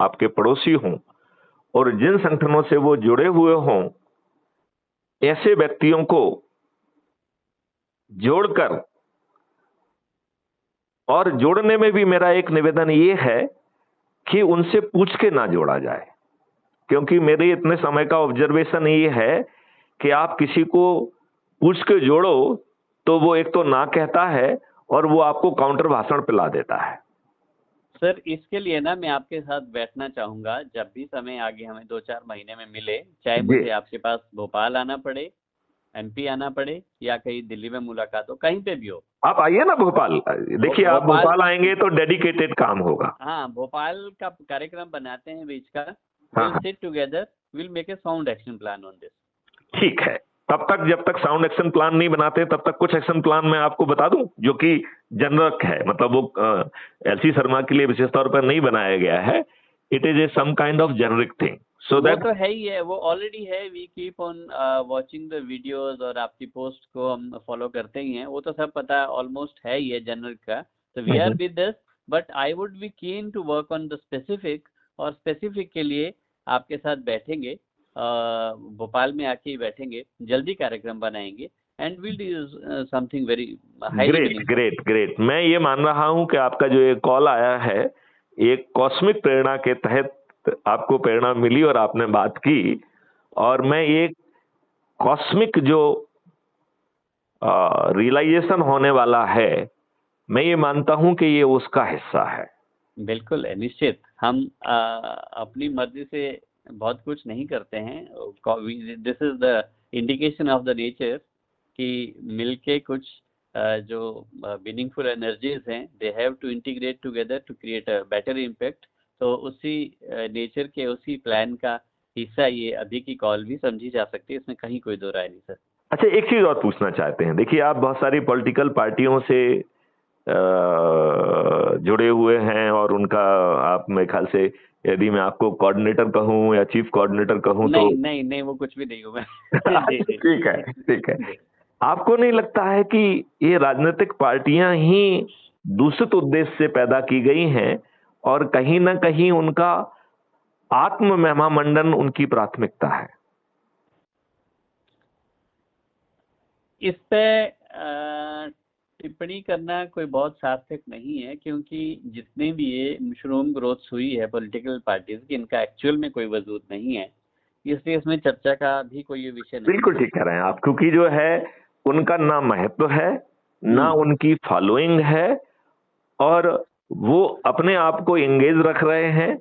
आपके पड़ोसी हों और जिन संगठनों से वो जुड़े हुए हों, ऐसे व्यक्तियों को जोड़कर, और जोड़ने में भी मेरा एक निवेदन ये है कि उनसे पूछ के ना जोड़ा जाए, क्योंकि मेरे इतने समय का ऑब्जर्वेशन ये है कि आप किसी को पूछ के जोड़ो तो वो एक तो ना कहता है और वो आपको काउंटर भाषण पिला देता है। सर इसके लिए ना मैं आपके साथ बैठना चाहूंगा, जब भी समय आगे हमें 2-4 महीने में मिले, चाहे जी, मुझे आपके पास भोपाल आना पड़े, एमपी आना पड़े, या कहीं दिल्ली में मुलाकात हो, कहीं पे भी हो। आप आइए ना भोपाल। देखिए, आप भोपाल, भोपाल आएंगे तो डेडिकेटेड काम होगा। हाँ भोपाल का कार्यक्रम बनाते हैं बीच का। हाँ विल हाँ, sit together, will make a sound action plan on this. ठीक है। तब तक, जब तक साउंड एक्शन प्लान नहीं बनाते, तब तक कुछ एक्शन प्लान मैं आपको बता दूं जो कि जनरक है, मतलब वो एलसी शर्मा के लिए विशेष तौर पर नहीं बनाया गया है। It is a some kind of generic thing, so वो दैट। तो है ही है, वो ऑलरेडी है। We keep on watching the videos, और आपकी पोस्ट को हम फॉलो करते ही हैं, वो तो सब पता ऑलमोस्ट है ही है जनरल का। तो we are with this, but I would be keen to work on the specific, और स्पेसिफिक के लिए आपके साथ बैठेंगे, भोपाल में आके ही बैठेंगे, जल्दी कार्यक्रम बनाएंगे, and will do something very highly great meaningful. Great great. मैं ये मान रहा हूं कि आपका जो एक कॉल आया है, एक कॉस्मिक प्रेरणा के तहत आपको प्रेरणा मिली और आपने बात की, और मैं एक कॉस्मिक जो रियलाइजेशन होने वाला है, मैं ये मानता हूं कि ये उसका हिस्सा है। बिल्कुल है, निश्चित। हम अपनी मर्जी से बहुत कुछ नहीं करते हैं। This is the indication of the nature कि मिलके कुछ जो मीनिंगफुल एनर्जीज हैं, they have to integrate together to create a better impact. तो उसी नेचर के, उसी प्लान का हिस्सा ये अभी की कॉल भी समझी जा सकती है, इसमें कहीं कोई दो राय नहीं सर। अच्छा, एक चीज और पूछना चाहते हैं। देखिए, आप बहुत सारी पॉलिटिकल पार्टियों से जुड़े हुए हैं, और उनका, आप मेरे ख्याल से, यदि मैं आपको कोऑर्डिनेटर कहूं या चीफ कोऑर्डिनेटर कहूं तो नहीं नहीं नहीं, वो कुछ भी नहीं हूँ मैं। जी जी ठीक है, ठीक है। जी। आपको नहीं लगता है कि ये राजनीतिक पार्टियां ही दूषित उद्देश्य से पैदा की गई हैं, और कहीं ना कहीं उनका आत्म महिमा मंडन उनकी प्राथमिकता है? इस पे टिप्पणी करना कोई बहुत सार्थक नहीं है, क्योंकि जितने भी ये मशरूम ग्रोथ हुई है पॉलिटिकल पार्टीज की, इनका एक्चुअल में कोई वजूद नहीं है, इसलिए इसमें चर्चा का भी कोई विषय नहीं बिल्कुल है। ठीक कह रहे हैं आप, क्योंकि जो है, उनका ना महत्व है, ना हम्म। उनकी फॉलोइंग है, और वो अपने आप को एंगेज रख रहे हैं